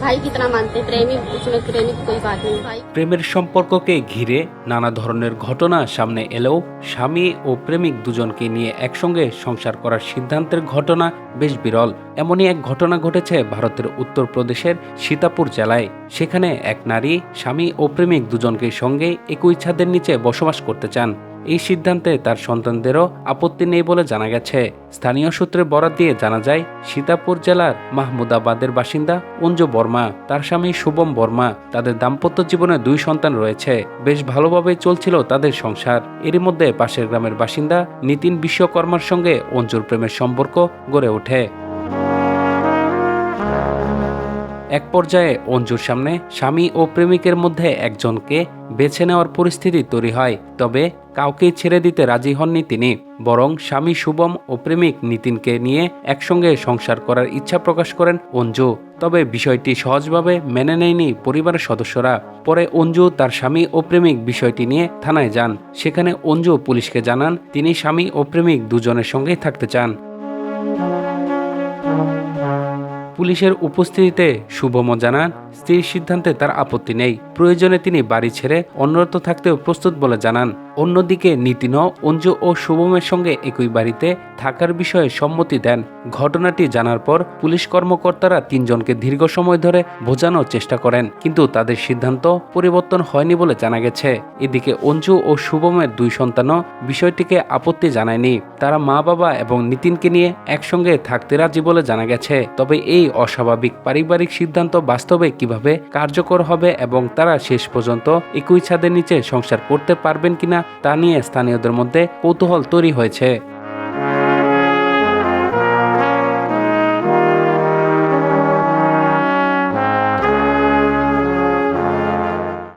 भाई कितना मानते प्रेमी, उसमें प्रेमी की कोई बात नहीं भाई। প্রেমের সম্পর্ককে ঘিরে নানা ধরনের ঘটনা সামনে এলেও স্বামী ও প্রেমিক দুজনকে নিয়ে একসঙ্গে সংসার করার সিদ্ধান্তের ঘটনা বেশ বিরল। এমনই এক ঘটনা ঘটেছে ভারতের উত্তরপ্রদেশের সীতাপুর জেলায়। সেখানে এক নারী স্বামী ও প্রেমিক দুজনকে সঙ্গে একই ছাদের নিচে বসবাস করতে চান। এই সিদ্ধান্তে তার সন্তানদেরও আপত্তি নেই বলে জানা গেছে। স্থানীয় সূত্রে বরাত দিয়ে জানা যায়, সীতাপুর জেলার মাহমুদাবাদের বাসিন্দা অঞ্জু বর্মা, তার স্বামী শুভম বর্মা। তাদের দাম্পত্য জীবনে 2 সন্তান রয়েছে। বেশ ভালোভাবে চলছিল তাদের সংসার। এরই মধ্যে পাশের গ্রামের বাসিন্দা নিতিন বিশ্বকর্মার সঙ্গে অঞ্জুর প্রেমের সম্পর্ক গড়ে ওঠে। এক পর্যায়ে অঞ্জুর সামনে স্বামী ও প্রেমিকের মধ্যে একজনকে বেছে নেওয়ার পরিস্থিতি তৈরি হয়। তবে কাউকেই ছেড়ে দিতে রাজি হননি তিনি, বরং স্বামী শুভম ও প্রেমিক নিতিনকে নিয়ে একসঙ্গে সংসার করার ইচ্ছা প্রকাশ করেন অঞ্জু। তবে বিষয়টি সহজভাবে মেনে নেয়নি পরিবারের সদস্যরা। পরে অঞ্জু তার স্বামী ও প্রেমিক বিষয়টি নিয়ে থানায় যান। সেখানে অঞ্জু পুলিশকে জানান তিনি স্বামী ও প্রেমিক দুজনের সঙ্গেই থাকতে চান। পুলিশের উপস্থিতিতে শুভম জানান স্ত্রীর সিদ্ধান্তে তার আপত্তি নেই। প্রয়োজনে তিনি বাড়ি ছেড়ে অন্যত্র থাকতেও প্রস্তুত বলে জানান। অন্যদিকে নিতিনও অঞ্জু ও শুভমের সঙ্গে একই বাড়িতে থাকার বিষয়ে সম্মতি দেন। ঘটনাটি জানার পর পুলিশ কর্মকর্তারা 3 জনকে দীর্ঘ সময় ধরে বোঝানোর চেষ্টা করেন, কিন্তু তাদের সিদ্ধান্ত পরিবর্তন হয়নি বলে জানা গেছে। এদিকে অঞ্জু ও শুভমের 2 সন্তানও বিষয়টিকে আপত্তি জানায়নি। তারা মা বাবা এবং নিতিনকে নিয়ে একসঙ্গে থাকতে রাজি বলে জানা গেছে। তবে এই অস্বাভাবিক পারিবারিক সিদ্ধান্ত বাস্তবে কিভাবে কার্যকর হবে এবং তারা শেষ পর্যন্ত একই ছাদের নিচে সংসার করতে পারবেন কিনা তা নিয়ে স্থানীয়দের মধ্যে কৌতূহল তৈরি হয়েছে।